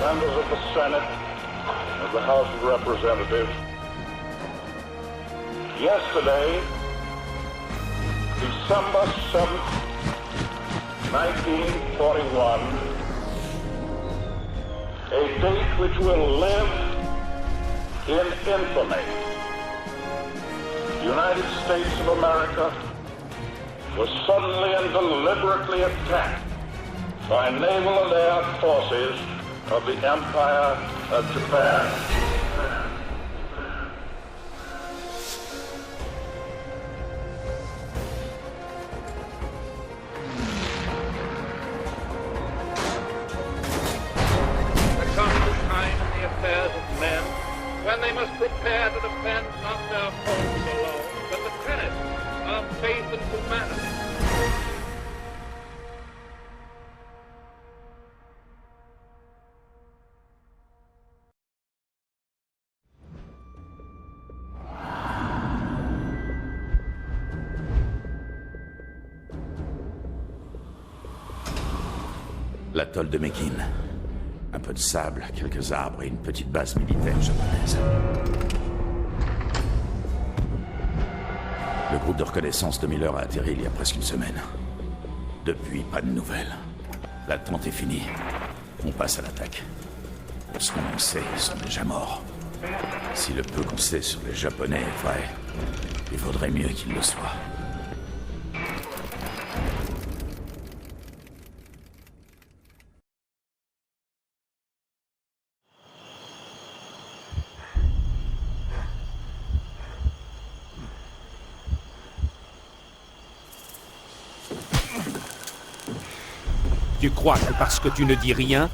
Members of the Senate, of the House of Representatives, yesterday, December 7th, 1941, a date which will live in infamy. The United States of America was suddenly and deliberately attacked by naval and air forces of the Empire of Japan. There comes a time in the affairs of men when they must prepare to defend not their homes alone, but the tenets of faith and humanity. L'atoll de Mekin. Un peu de sable, quelques arbres et une petite base militaire japonaise. Le groupe de reconnaissance de Miller a atterri il y a presque une semaine. Depuis, pas de nouvelles. L'attente est finie. On passe à l'attaque. Ce qu'on sait, ils sont déjà morts. Si le peu qu'on sait sur les Japonais est vrai, il vaudrait mieux qu'il le soit. Tu crois que parce que tu ne dis rien,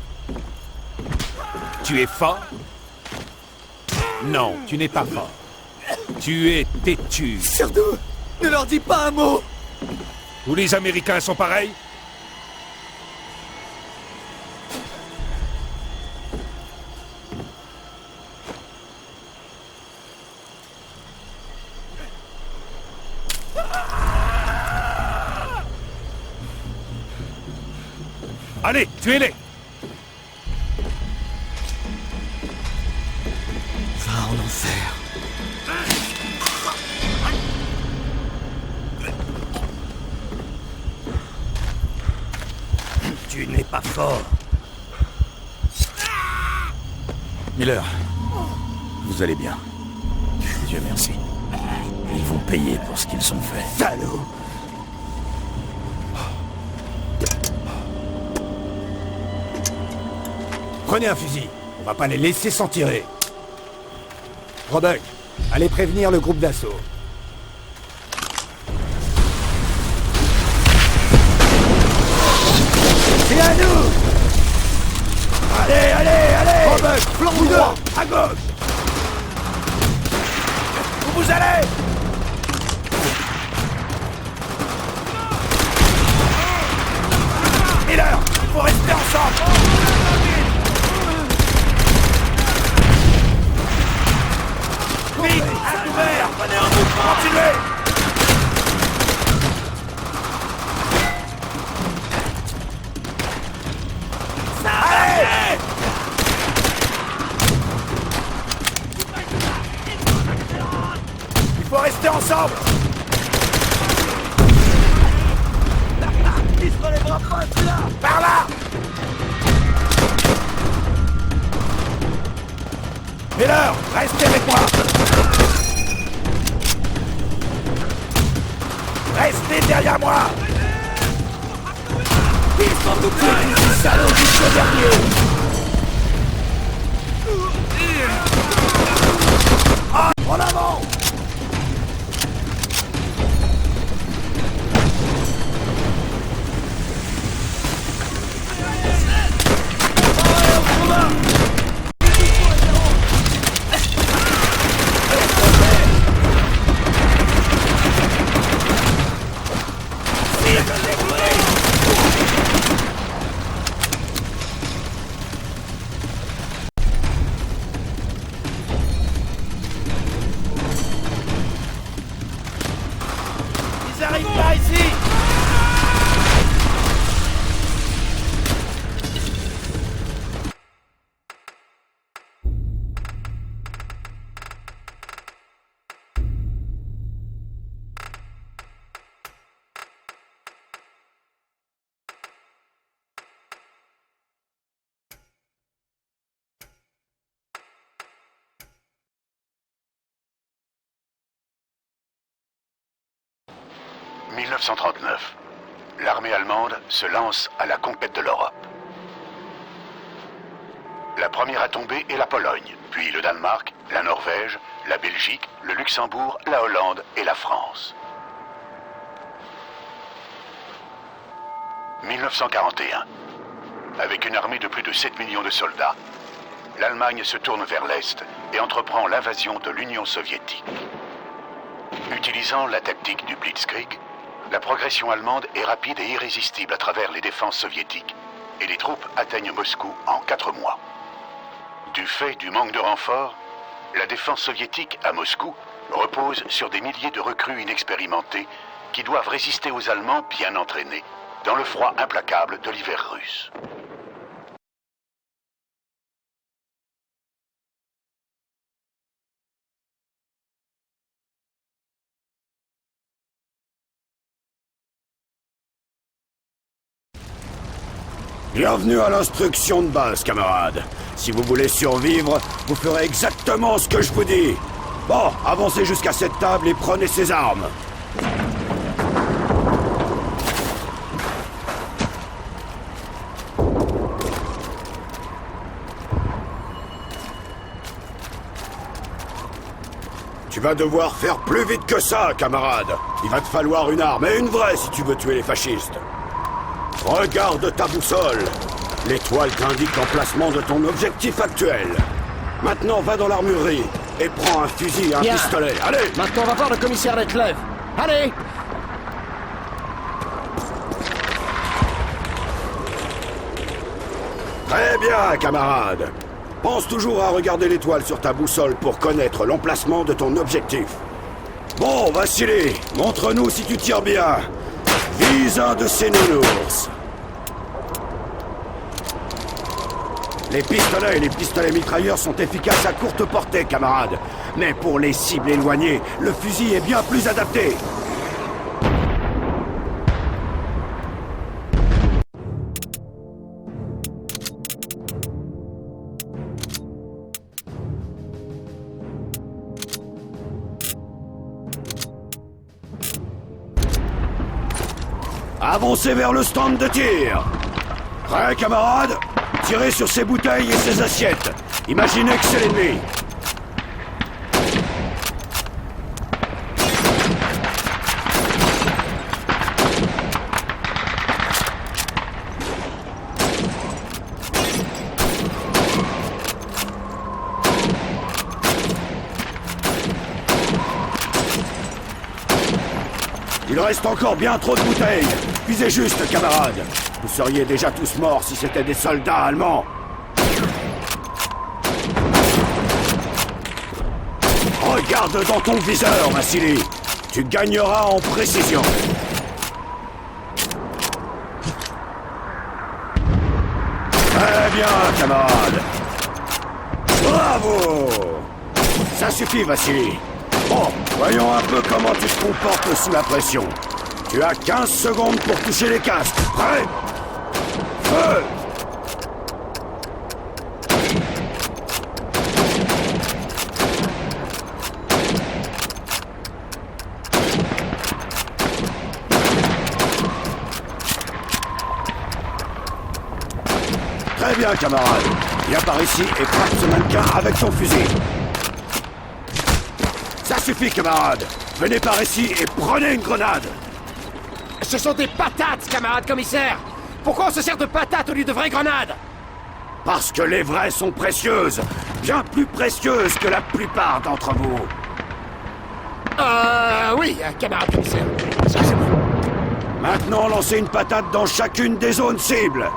tu es fort? Non, tu n'es pas fort. Tu es têtu. Surtout, ne leur dis pas un mot! Tous les Américains sont pareils? Allez, tuez-les! Va en enfer. Tu n'es pas fort. Miller, vous allez bien. Dieu merci. Ils vont payer pour ce qu'ils ont fait. Salaud! Prenez un fusil. On va pas les laisser s'en tirer. Roebuck, allez prévenir le groupe d'assaut. C'est à nous! Allez, allez, allez! Roebuck, flanc droit, à gauche! Où vous allez? Miller, il faut rester ensemble! Vite! À couvert! Prenez en mouvement! Continuez! Allez! Il faut rester ensemble! Il se relèvera pas, celui-là! Par là! Miller, restez avec moi! Restez derrière moi! Ils sont tout petits, salauds jusqu'au dernier! Ah, en avant! 1939. L'armée allemande se lance à la conquête de l'Europe. La première à tomber est la Pologne, puis le Danemark, la Norvège, la Belgique, le Luxembourg, la Hollande et la France. 1941. Avec une armée de plus de 7 millions de soldats, l'Allemagne se tourne vers l'Est et entreprend l'invasion de l'Union soviétique. Utilisant la tactique du Blitzkrieg, la progression allemande est rapide et irrésistible à travers les défenses soviétiques, et les troupes atteignent Moscou en 4 mois. Du fait du manque de renforts, la défense soviétique à Moscou repose sur des milliers de recrues inexpérimentés qui doivent résister aux Allemands bien entraînés dans le froid implacable de l'hiver russe. Bienvenue à l'instruction de base, camarades. Si vous voulez survivre, vous ferez exactement ce que je vous dis. Bon, avancez jusqu'à cette table et prenez ces armes. Tu vas devoir faire plus vite que ça, camarade. Il va te falloir une arme, et une vraie si tu veux tuer les fascistes. Regarde ta boussole. L'étoile t'indique l'emplacement de ton objectif actuel. Maintenant, va dans l'armurerie et prends un fusil et un pistolet. Allez! Maintenant, on va voir le commissaire Letlev. Allez! Très bien, camarade. Pense toujours à regarder l'étoile sur ta boussole pour connaître l'emplacement de ton objectif. Bon, Vassili, montre-nous si tu tires bien. Vise un de ces nounours. Les pistolets et les pistolets mitrailleurs sont efficaces à courte portée, camarades. Mais pour les cibles éloignées, le fusil est bien plus adapté. Avancez vers le stand de tir. Prêt, camarades? Tirez sur ces bouteilles et ces assiettes. Imaginez que c'est l'ennemi. Il reste encore bien trop de bouteilles. Visez juste, camarades. Vous seriez déjà tous morts si c'était des soldats allemands. Regarde dans ton viseur, Vassili. Tu gagneras en précision. Très bien, camarades. Bravo! Ça suffit, Vassili. Bon, voyons un peu comment tu te comportes sous la pression. Tu as 15 secondes pour toucher les casques. Prêt? Feu! Très bien, camarade. Viens par ici et frappe ce mannequin avec ton fusil. Ça suffit, camarade. Venez par ici et prenez une grenade. Ce sont des patates, camarade commissaire. Pourquoi on se sert de patates au lieu de vraies grenades? Parce que les vraies sont précieuses. Bien plus précieuses que la plupart d'entre vous. Oui, camarade commissaire. Excusez-moi. Maintenant, lancez une patate dans chacune des zones cibles.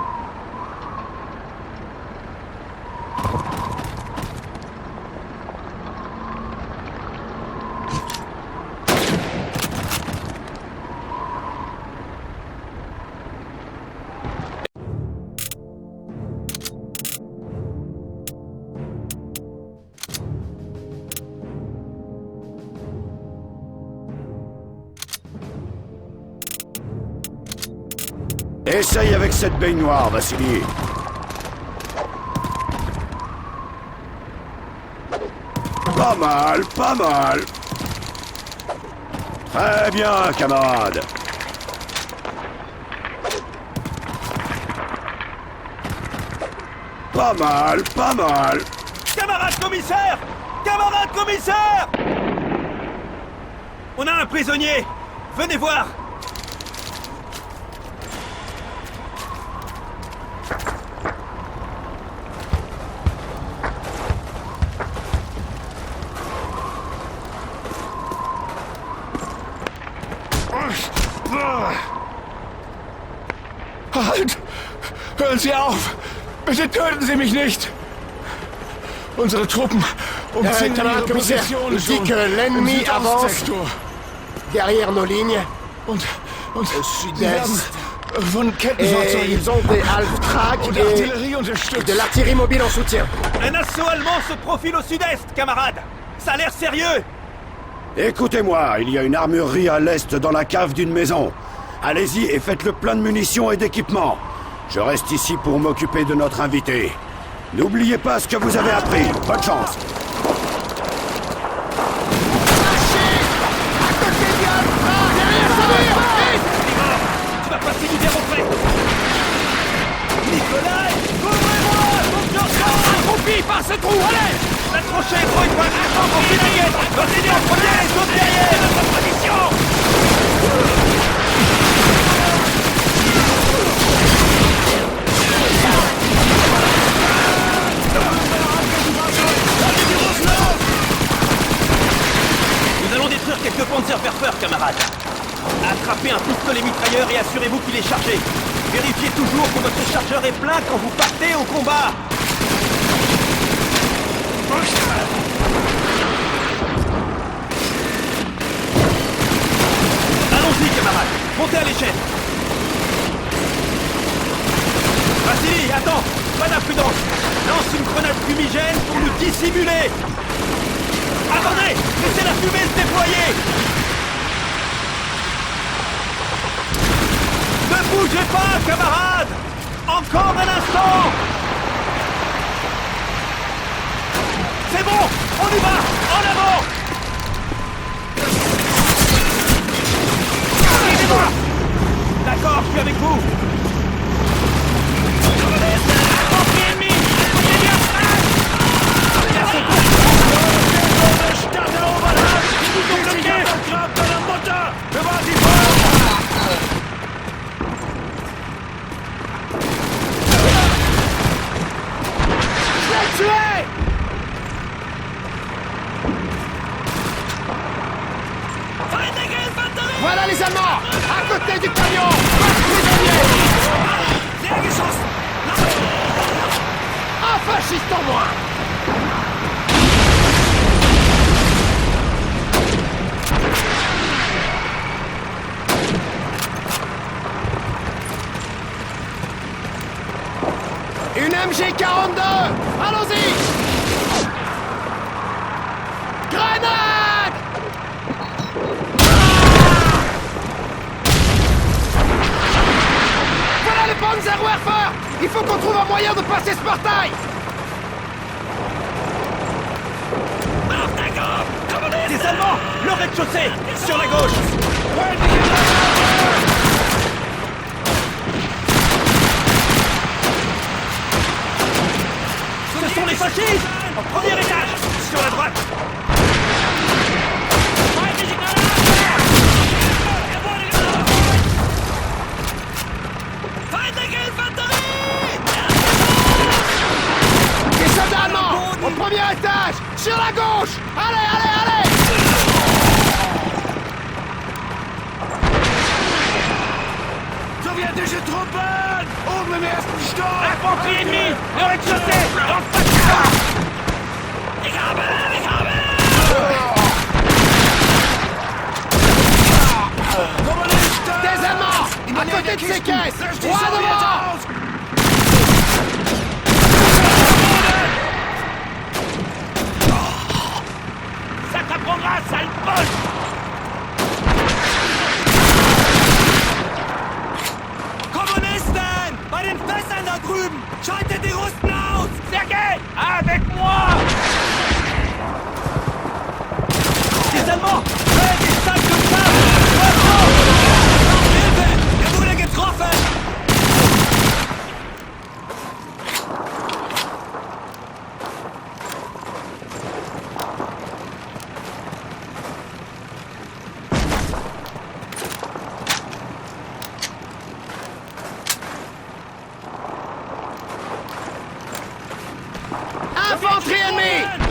Essaye avec cette baignoire, Vassili. Pas mal, pas mal. Très bien, camarade. Pas mal, pas mal. Camarade commissaire! Camarade commissaire! On a un prisonnier! Venez voir! Halt! Hören Sie auf! Bitte töten Sie mich nicht! Unsere Truppen umzingeln camarade ihre commissaire, Position il dit que l'ennemi avance derrière nos lignes und au sie werden sud-est. von Et Kettenfahrzeugen ils ont des half-tracks und et Artillerie unterstützt. de l'artillerie mobile en soutien. Un assaut allemand se profile au sud-est, camarade! Ça a l'air sérieux! Écoutez-moi, il y a une armurerie à l'est dans la cave d'une maison. Allez-y et faites le plein de munitions et d'équipements. Je reste ici pour m'occuper de notre invité. N'oubliez pas ce que vous avez appris. Bonne chance. Tu vas passer l'hiver au frais! Nicolas! Couvrez-moi! Accroupi par ce trou, allez! La tranchée est trop étroite! Enfile la guette! Vas-y en premier! Saute derrière! Notre position! Nous allons détruire quelques Panzerwerfer, camarades. Attrapez un pistolet mitrailleur et assurez-vous qu'il est chargé. Vérifiez toujours que votre chargeur est plein quand vous partez au combat. Allons-y, camarades. Montez à l'échelle. Vassili, attends. Pas d'imprudence. Lance une grenade fumigène pour nous dissimuler. Attendez! Laissez la fumée se déployer! Ne bougez pas, camarades! Encore un instant! C'est bon! On y va! En avant! Suivez-moi! D'accord, je suis avec vous! Ennemi ennemi! La seconde! Voilà les Allemands! À côté du camion! Prisonnier! Un fasciste en moins! Une MG42! Allons-y! Grenade! Voilà le Panzerwerfer! Il faut qu'on trouve un moyen de passer ce portail! Des Allemands! Le rez-de-chaussée! Sur la gauche! Ce sont les fascistes! Au premier étage! Sur la droite! Des soldats allemands! Au premier étage! Sur la gauche! Allez, allez, allez! Sowjetische Truppen! Oben im ersten Stock! Infanterie ennemie! Le rez-de-chaussée! En face de ça! Des Allemands! À côté de ces caisses! Droit devant! Ça t'apprendra, sale poche! Kommunisten! Bei den Fässern da drüben! Schaltet die Russen aus! Sergei! Avec moi! Des Allemands! Hey, des sacs de sable! Hilfe! Er wurde getroffen!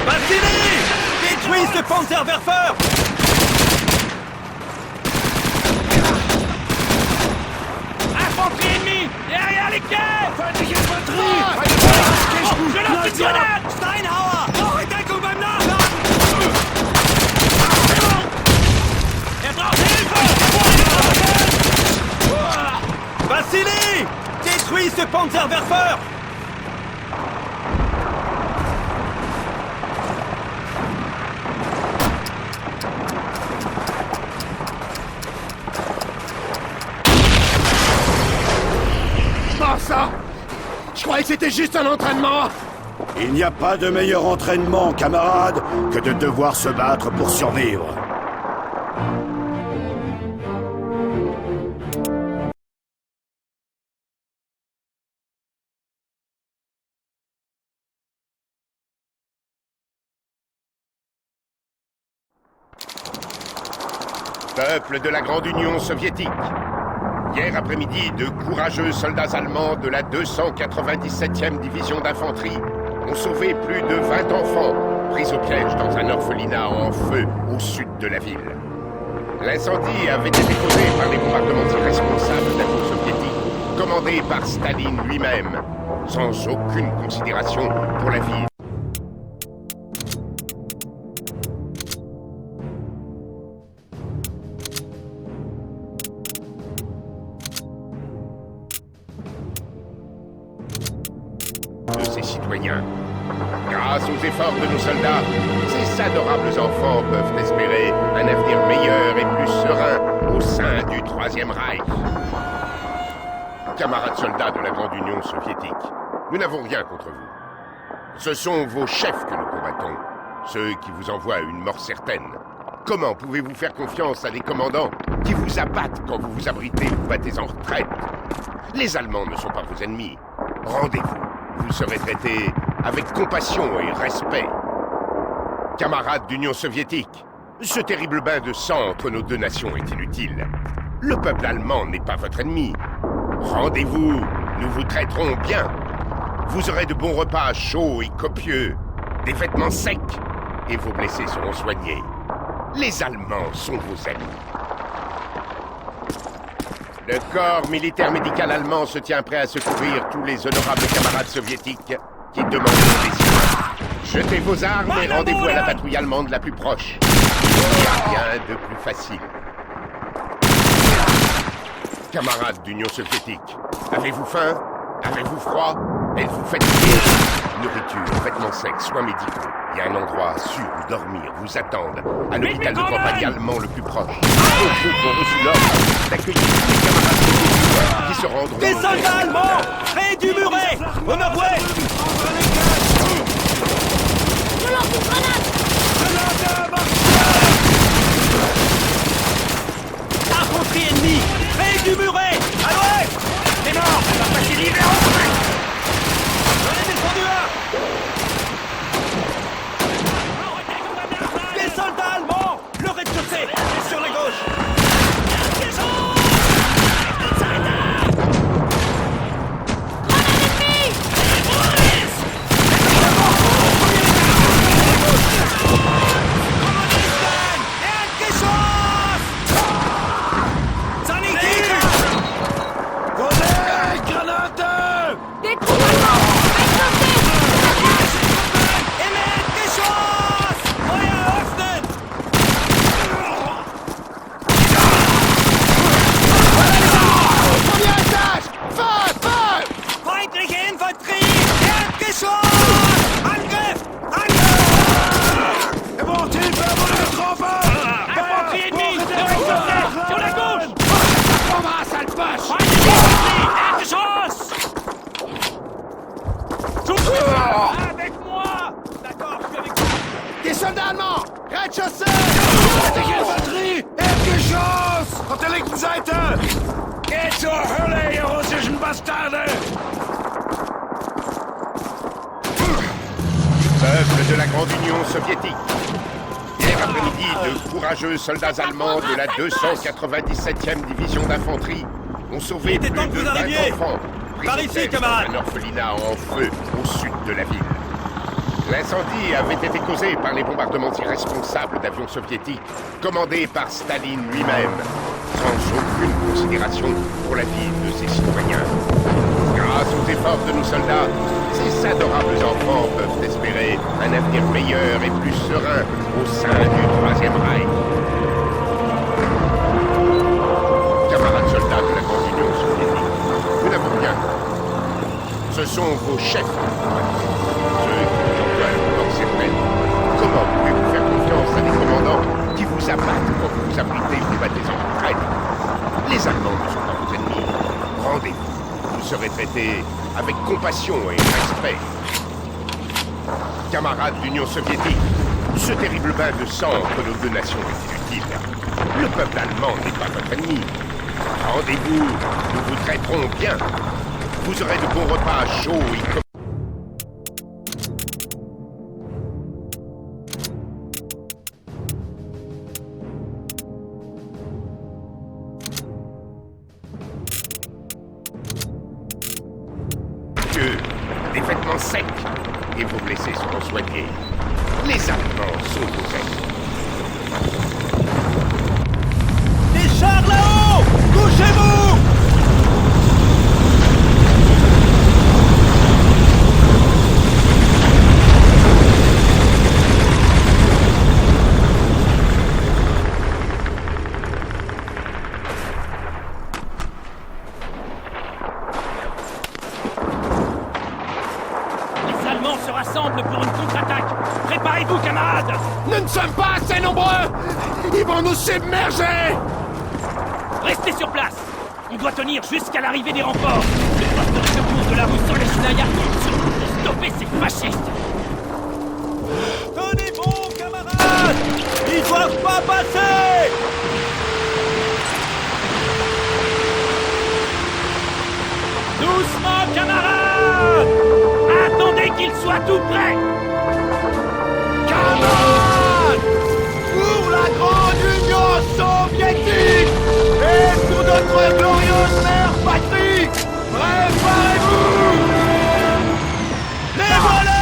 Vassili! Détruis ce Panzerwerfer! Infanterie ennemie! Derrière les quais! Feindliche Infanterie! Je lance une grenade! Steinhauer! Brauche Deckung beim Nachladen! Er braucht Hilfe! Vassili! Détruis ce Panzerwerfer! Oh ça! Je croyais que c'était juste un entraînement! Il n'y a pas de meilleur entraînement, camarade, que de devoir se battre pour survivre. Peuple de la Grande Union soviétique. Hier après-midi, de courageux soldats allemands de la 297e division d'infanterie ont sauvé plus de 20 enfants pris au piège dans un orphelinat en feu au sud de la ville. L'incendie avait été causé par des bombardements irresponsables d'assaut soviétiques commandés par Staline lui-même, sans aucune considération pour la vie. De ses citoyens. Grâce aux efforts de nos soldats, ces adorables enfants peuvent espérer un avenir meilleur et plus serein au sein du Troisième Reich. Camarades soldats de la Grande Union soviétique, nous n'avons rien contre vous. Ce sont vos chefs que nous combattons, ceux qui vous envoient une mort certaine. Comment pouvez-vous faire confiance à des commandants qui vous abattent quand vous vous abritez ou battez en retraite? Les Allemands ne sont pas vos ennemis. Rendez-vous. Vous serez traités avec compassion et respect. Camarades d'Union soviétique, ce terrible bain de sang entre nos deux nations est inutile. Le peuple allemand n'est pas votre ennemi. Rendez-vous, nous vous traiterons bien. Vous aurez de bons repas chauds et copieux, des vêtements secs, et vos blessés seront soignés. Les Allemands sont vos amis. Le corps militaire médical allemand se tient prêt à secourir tous les honorables camarades soviétiques qui demandent des décisions. Jetez vos armes et rendez-vous à la patrouille allemande la plus proche. Il n'y a rien de plus facile. Camarades d'Union soviétique, avez-vous faim? Avez-vous froid? Êtes-vous fatigué? Nourriture, vêtements secs, soins médicaux. Il y a un endroit sûr où dormir vous attendent à l'hôpital de campagne allemand le plus proche. Vos troupes ont reçu l'ordre d'accueillir tous les camarades soviétiques qui se rendront... Des soldats allemands près du muret! Au nord-ouest! Je lance une grenade! Infanterie ennemie près du muret! À l'ouest! C'est mort! On va passer l'hiver en vrai! J'en ai descendu un! Des soldats allemands! Le rez-de-chaussée est sur la gauche! Avec moi! D'accord, je suis avec toi! Des soldats allemands! Rez-de-chaussée! Feindliche Infanterie! Erdgeschoss! Auf der linken Seite! Geht zur Hölle, ihr russischen Bastarde! Peuple de la Grande Union soviétique. Hier après-midi, de courageux soldats allemands de la 297e division d'infanterie ont sauvé plus de 20 enfants pris Par au ici, piège camarades. dans un orphelinat en feu au sud de la ville. L'incendie avait été causé par les bombardements irresponsables d'avions soviétiques, commandés par Staline lui-même, sans aucune considération pour la vie de ses citoyens. Grâce aux efforts de nos soldats, ces adorables enfants peuvent espérer un avenir meilleur et plus serein au sein du Troisième Reich. Camarades soldats de la grande Union soviétique, nous n'avons rien. Ce sont vos chefs, ceux qui vous envoient une mort certaine. Comment pouvez-vous faire confiance à des commandants qui vous abattent quand vous vous apprêtez au combattre en Ukraine? Les Allemands ne sont pas vos ennemis. Rendez-vous. Vous serez traités avec compassion et respect. Camarades d'Union soviétique, ce terrible bain de sang entre nos deux nations est inutile. Le peuple allemand n'est pas votre ennemi. Rendez-vous, nous vous traiterons bien. Vous aurez de bons repas chauds et des vêtements secs et vos blessés seront soignés. Les Allemands sont vos ennemis. Les chars là-haut! Couchez-vous! Se rassemblent pour une contre-attaque. Préparez-vous, camarades! Nous ne sommes pas assez nombreux! Ils vont nous submerger! Restez sur place! On doit tenir jusqu'à l'arrivée des renforts! Le poste de secours de la rue Soleshnaya compte sur nous pour stopper ces fascistes! Tenez bon, camarades! Ils doivent pas passer! Doucement, camarades! Attendez qu'il soit tout prêt! Camarades! Pour la grande Union soviétique et pour notre glorieuse mère patrie, préparez-vous! Les voilà!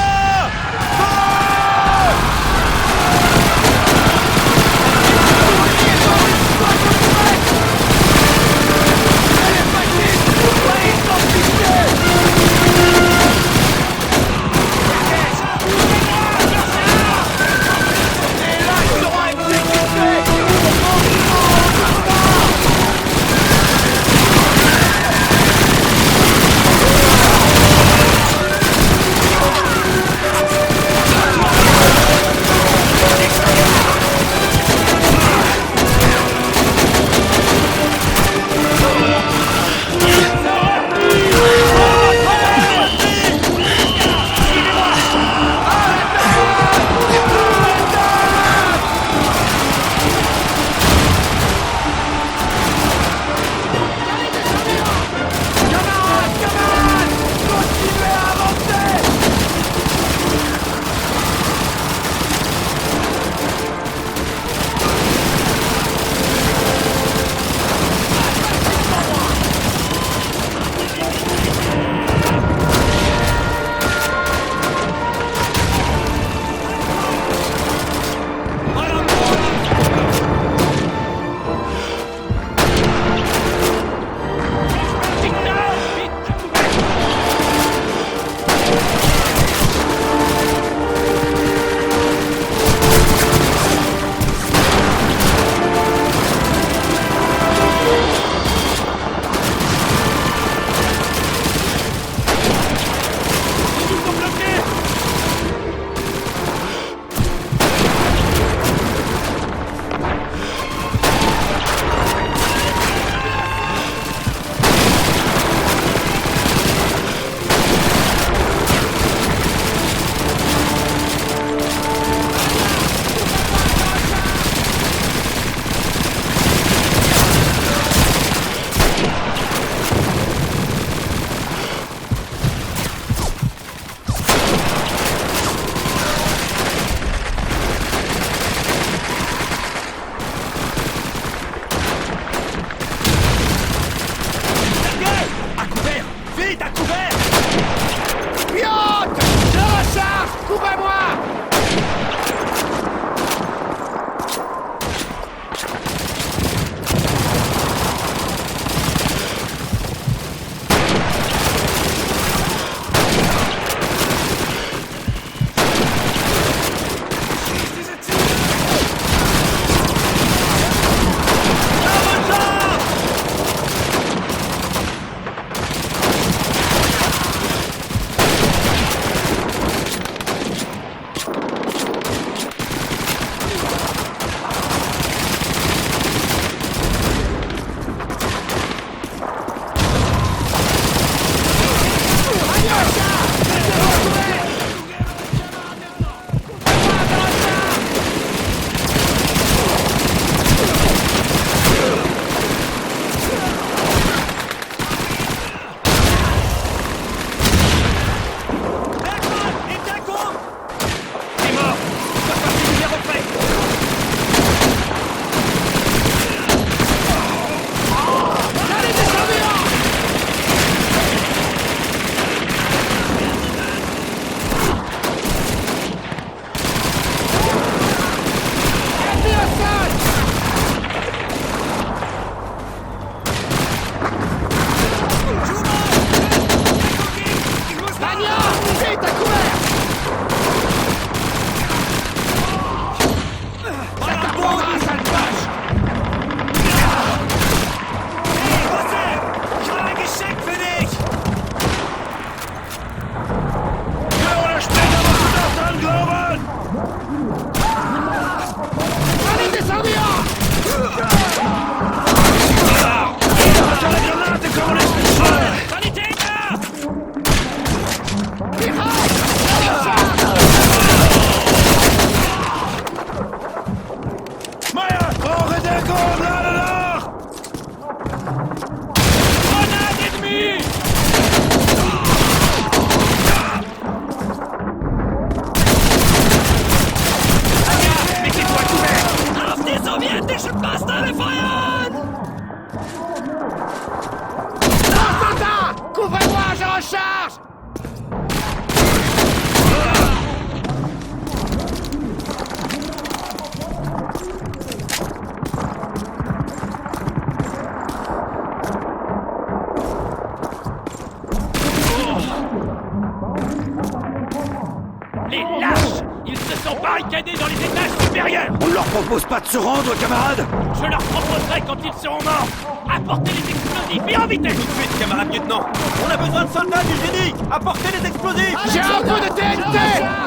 sont barricadés dans les étages supérieurs. On ne leur propose pas de se rendre, camarades? Je leur proposerai quand ils seront morts. Apportez les explosifs et en vitesse. Tout de suite, camarade lieutenant. On a besoin de soldats du génie. Apportez les explosifs. J'ai un peu de TNT.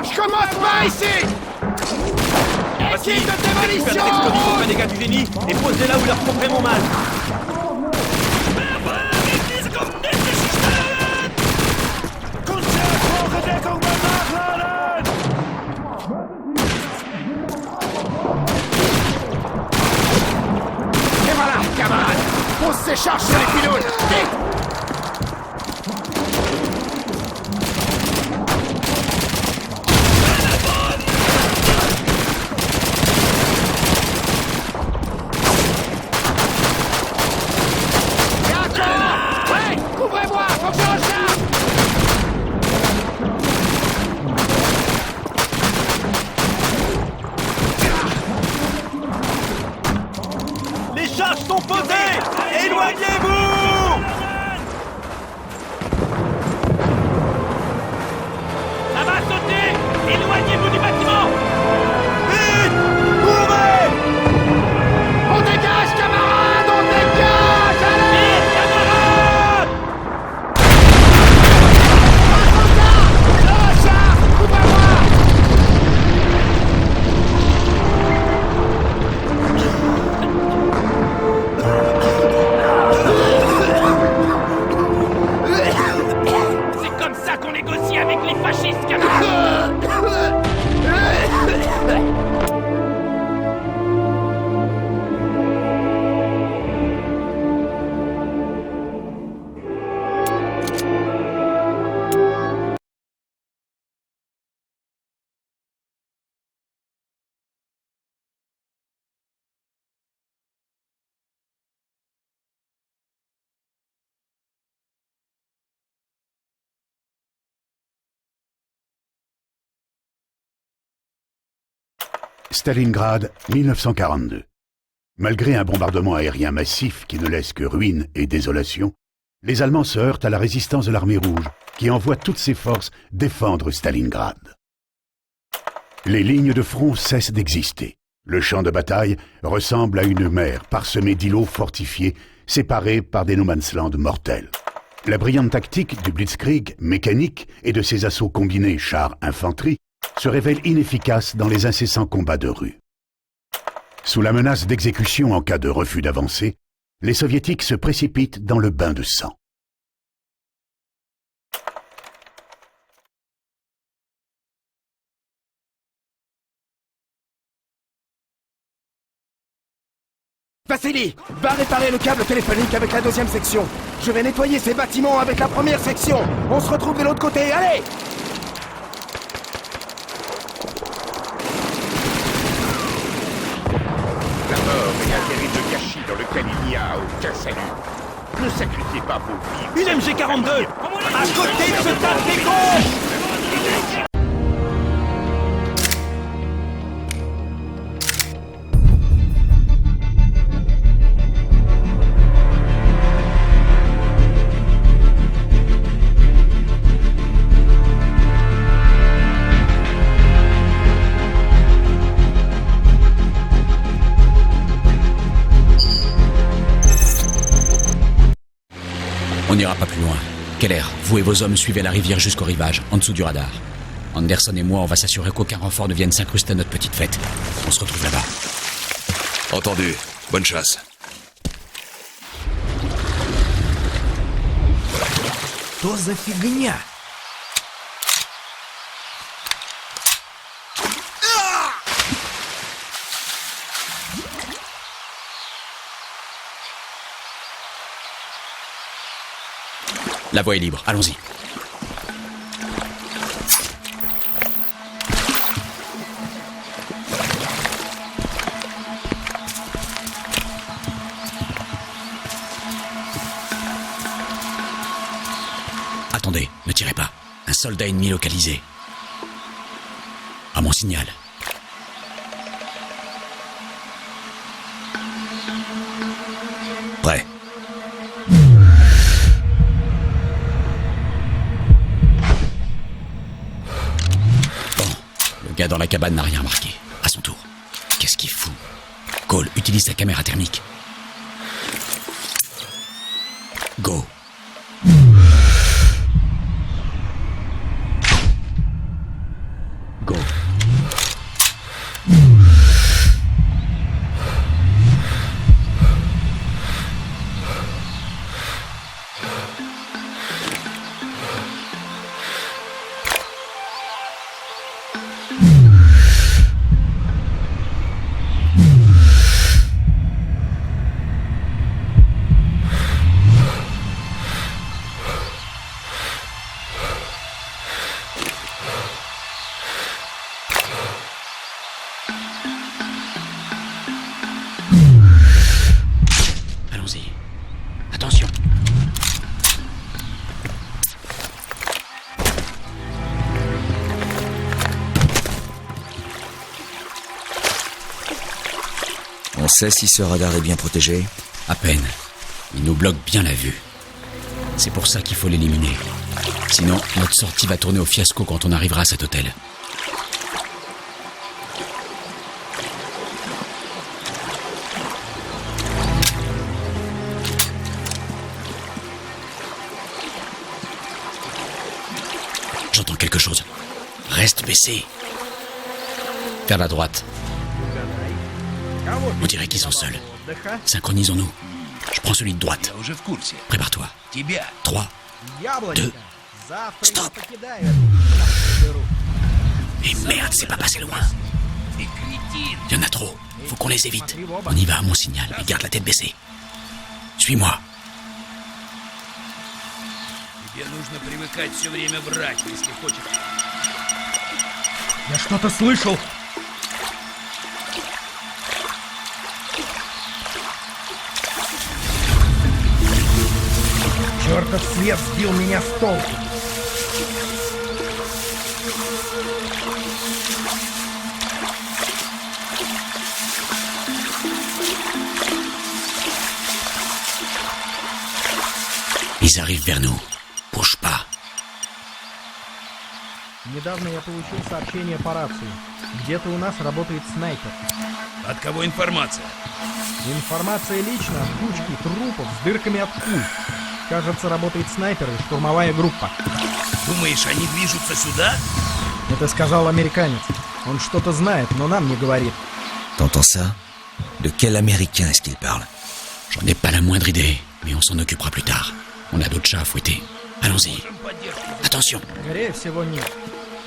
Je commence par ici. Voici, Équipe de récupère les démolition. explosifs auprès des gars du génie et posez là où leur trouverez mon mal. Et voilà, camarades. Pose ses charges sur les pylônes. Vite. Et encore. Ouais, couvrez-moi, faut que je recharge. Les charges sont posées. Éloignez-vous. Ça va sauter. Éloignez-vous du bâtiment. Vite. Courez. On dégage, camarades, on dégage. Allez. Vite, camarades. Je recharge. Couvrez-moi. C'est comme ça qu'on négocie avec les fascistes, camarades. Stalingrad, 1942. Malgré un bombardement aérien massif qui ne laisse que ruines et désolation, les Allemands se heurtent à la résistance de l'armée rouge, qui envoie toutes ses forces défendre Stalingrad. Les lignes de front cessent d'exister. Le champ de bataille ressemble à une mer parsemée d'îlots fortifiés, séparés par des no man's land mortels. La brillante tactique du blitzkrieg mécanique et de ses assauts combinés chars-infanterie se révèle inefficace dans les incessants combats de rue. Sous la menace d'exécution en cas de refus d'avancer, les soviétiques se précipitent dans le bain de sang. Vassili, va réparer le câble téléphonique avec la deuxième section. Je vais nettoyer ces bâtiments avec la première section. On se retrouve de l'autre côté, allez! La mort est un terrible gâchis dans lequel il n'y a aucun salut. Ne sacrifiez pas vos vies. Une MG42 à côté de ce tas de décombres. On n'ira pas plus loin. Keller, vous et vos hommes suivez la rivière jusqu'au rivage, en dessous du radar. Anderson et moi, on va s'assurer qu'aucun renfort ne vienne s'incruster à notre petite fête. On se retrouve là-bas. Entendu. Bonne chasse. Что за фигня? La voie est libre, allons-y. Attendez, ne tirez pas. Un soldat ennemi localisé. À mon signal. Prêt. gars dans la cabane n'a rien remarqué. À son tour. Qu'est-ce qu'il fout? Cole, utilise ta caméra thermique. Go. Go. Allons-y. Attention. On sait si ce radar est bien protégé? À peine. Il nous bloque bien la vue. C'est pour ça qu'il faut l'éliminer. Sinon, notre sortie va tourner au fiasco quand on arrivera à cet hôtel. J'entends quelque chose. Reste baissé. Vers la droite. On dirait qu'ils sont seuls. Synchronisons-nous. Je prends celui de droite. Prépare-toi. 3, 2, stop. Et merde, c'est pas passé loin. Il y en a trop. Faut qu'on les évite. On y va à mon signal, mais garde la tête baissée. Suis-moi. Я что-то слышал. Чертов свет сбил меня с толку. Ils arrivent vers nous. Bouge pas. Недавно я получил сообщение по рации. Где-то у нас работает снайпер. От кого информация? Информация лично от кучки трупов с дырками от пуль. Кажется, работает снайпер и штурмовая группа. Думаешь, они движутся сюда? Это сказал американец. Он что-то знает, но нам не говорит. T'entends ça? De quel américain est-ce qu'il parle? J'en ai pas la moindre idée, mais on s'en occupera plus tard. On a d'autres chats à fouetter. Allons-y. Attention. Скорее всего, нет.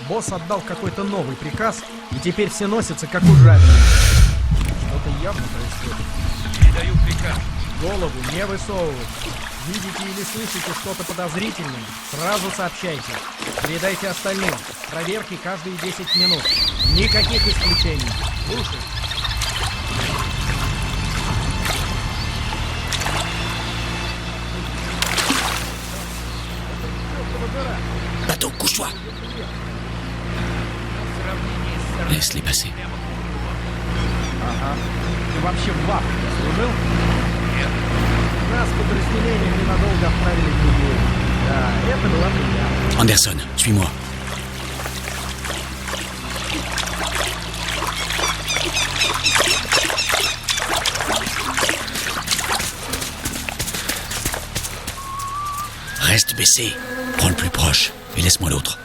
Босс отдал какой-то новый приказ, и теперь все носятся как ужаленные. Что-то явно происходит. Передаю приказ. Голову не высовывать. Видите или слышите что-то подозрительное, сразу сообщайте. Передайте остальным. Проверки каждые 10 минут. Никаких исключений. Слушай. Bateau, couche-toi. Laisse-les passer. Ага. Ты вообще в ВАК служил? Нет. Нас подразделением ненадолго отправили в Нигерию. Да, это была приятно. Anderson, suis-moi. Reste baissé. Prends le plus proche et laisse-moi l'autre.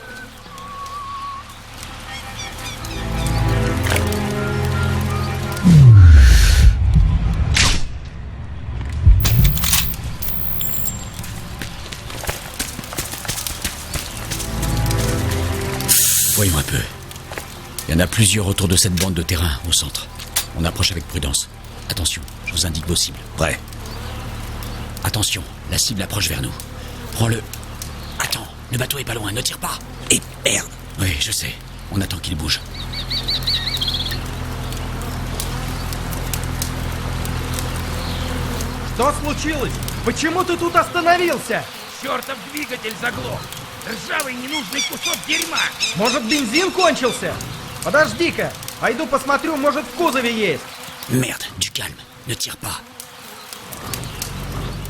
Voyons un peu. Il y en a plusieurs autour de cette bande de terrain, au centre. On approche avec prudence. Attention, je vous indique vos cibles. Prêt. Attention, la cible approche vers nous. Prends-le. Attends, le bateau est pas loin, ne tire pas. Et merde. Oui, je sais. On attend qu'il bouge. Что случилось? Почему ты тут остановился? Чертов двигатель заглох! Ржавый ненужный кусок дерьма! Может, бензин кончился? Подожди-ка, пойду посмотрю, может, в кузове есть. Merde, du calme, ne tire pas.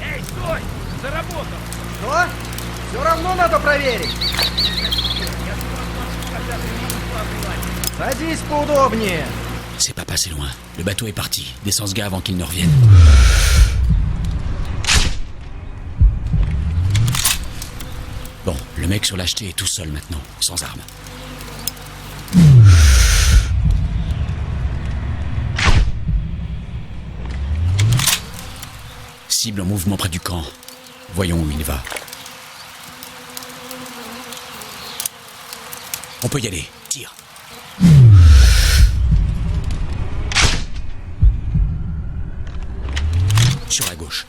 Эй, стой! Заработал! Что? Все равно надо проверить. Садись поудобнее. C'est pas passé loin. Le bateau est parti. Descends ce gars avant qu'il ne revienne. Bon, le mec sur l'acheté est tout seul maintenant, sans armes. Cible en mouvement près du camp. Voyons où il va. On peut y aller. Tire. Sur la gauche.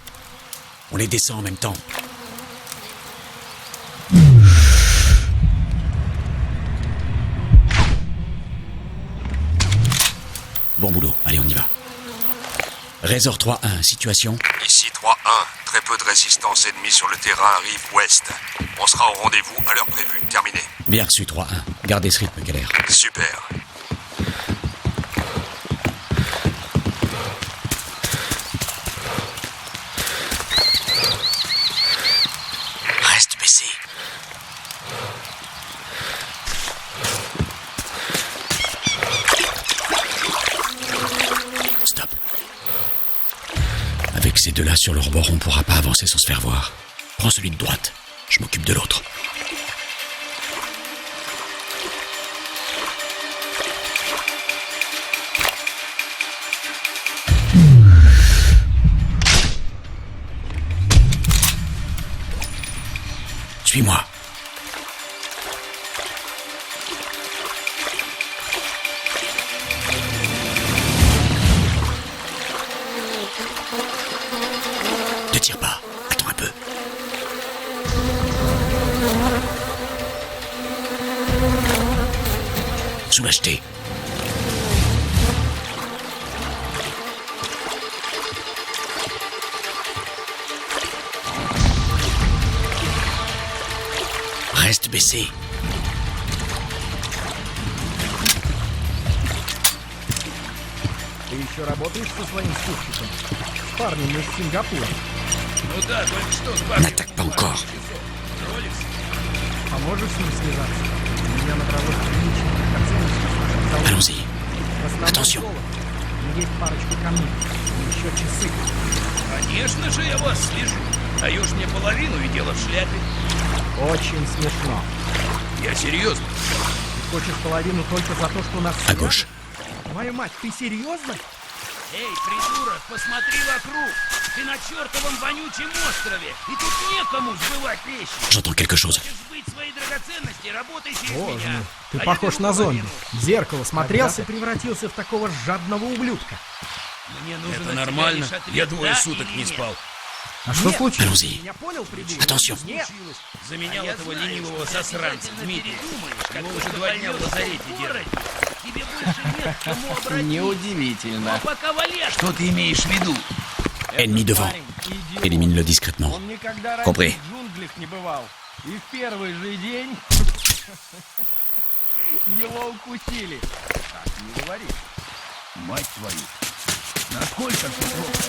On les descend en même temps. Bon boulot, allez on y va. Razor 3-1, situation. Ici 3-1, très peu de résistance ennemie sur le terrain, rive ouest. On sera au rendez-vous à l'heure prévue, terminé. Bien reçu 3-1, gardez ce rythme Keller. Super. Reste baissé. Stop. Avec ces deux-là sur leur bord, on pourra pas avancer sans se faire voir. Prends celui de droite, je m'occupe de l'autre. Suis-moi. Ne tire pas. Attends un peu. Sous l'acheté. Reste baissé. Ты еще работаешь со своим спутником? С парнем из Сингапура. Ну да, только что с N'attaque pas encore. Поможешь с ним связаться? У меня на проводке личный. Allons-y. Attention. Есть парочку камней. И еще часы. Конечно же я вас слежу. Даешь мне половину и дело в шляпе. Очень смешно. Я серьезно. Ты хочешь половину только за то, что у нас... À gauche. Твою мать, ты серьезно? Эй, придурок, посмотри вокруг. Ты на чертовом вонючем острове. И тут некому сбывать вещи. J'entends quelque chose. Хочешь сбыть свои драгоценности, работай через Боже меня. мой, ты А я похож беру на зомби. половину. В зеркало смотрелся и превратился в такого жадного ублюдка. Мне нужен Это от тебя нормально. лишь ответ, Я двое да суток или не нет. спал. А что случилось? Allons-y. Я понял, придурок? Attention. Нет. А Заменял я этого знаю, ленивого что ты засранца обязательно Дмитрия. передумаешь, Его как уже только 2 дня в пойдёшь лазарете в держат. город. Тебе больше нет к кому обратиться. Неудивительно. Но пока валяшь. Что ты имеешь в виду? Ennemi devant. Élimine-le discrètement. Он никогда раньше Compris. в джунглях не бывал. И в первый же день его укусили. Так не говори. Мать твою. Насколько ты плохо?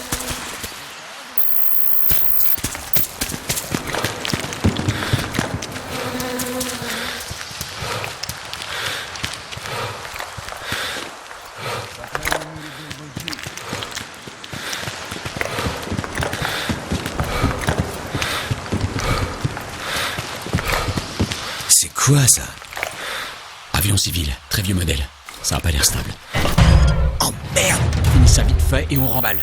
C'est quoi ça? Avion civil, très vieux modèle. Ça a pas l'air stable. Oh merde! Finis ça vite fait et on remballe.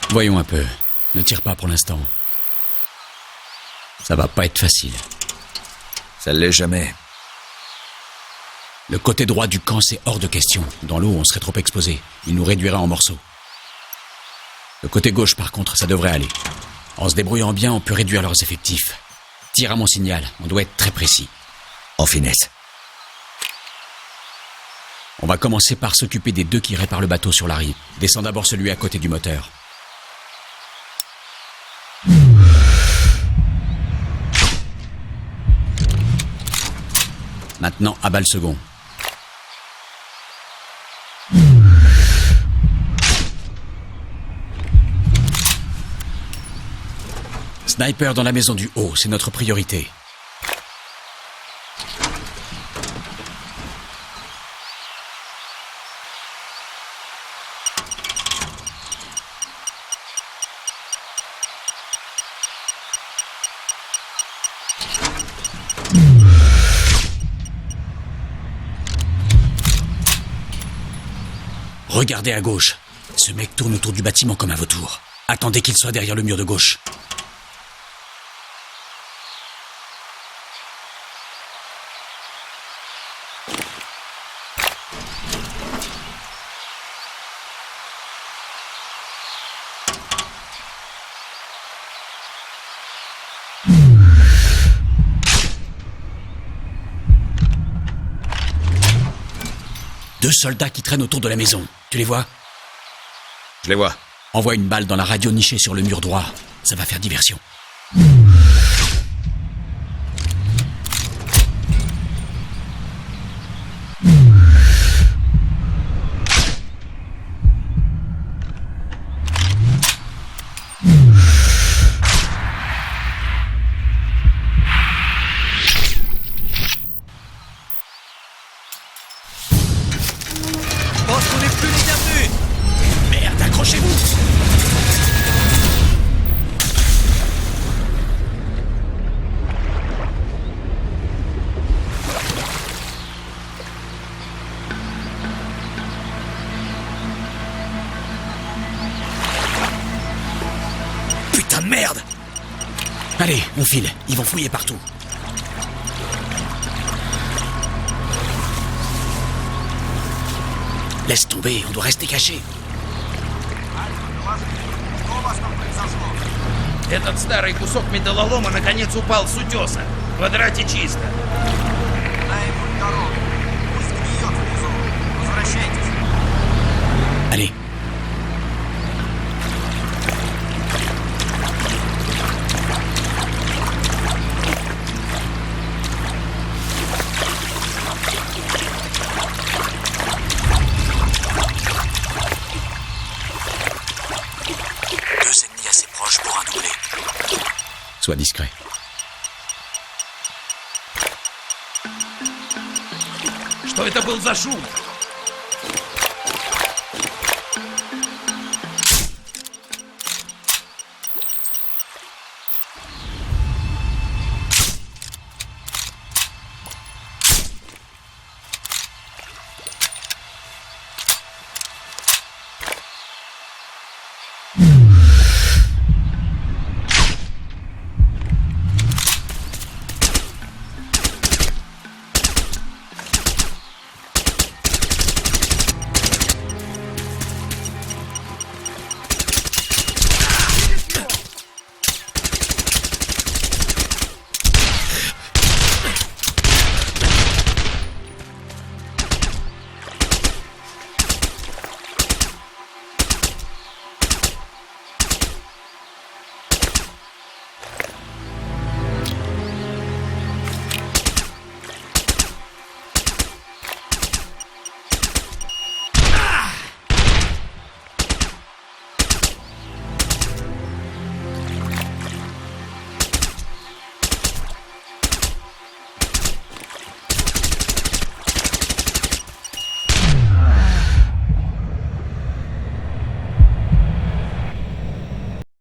Voyons un peu. Ne tire pas pour l'instant. Ça va pas être facile. Ça l'est jamais. Le côté droit du camp, c'est hors de question. Dans l'eau, on serait trop exposé. Il nous réduirait en morceaux. Le côté gauche, par contre, ça devrait aller. En se débrouillant bien, on peut réduire leurs effectifs. Tire à mon signal, on doit être très précis. En finesse. On va commencer par s'occuper des deux qui réparent le bateau sur la rive. Descends d'abord celui à côté du moteur. Maintenant, abat le second. Sniper dans la maison du haut, c'est notre priorité. Regardez à gauche. Ce mec tourne autour du bâtiment comme un vautour. Attendez qu'il soit derrière le mur de gauche. Deux soldats qui traînent autour de la maison. Tu les vois? Je les vois. Envoie une balle dans la radio nichée sur le mur droit. Ça va faire diversion. Putain de merde! Allez, on file. Ils vont fouiller partout. Laisse tomber, on doit rester caché. Этот старый кусок металлолома наконец упал с утеса. В квадрате чисто. Дай ему дорогу. Пусть гниет внизу. Возвращайтесь. Allez. Deux ennemis assez proches pour un doublé. Sois discret. Что это был за шум?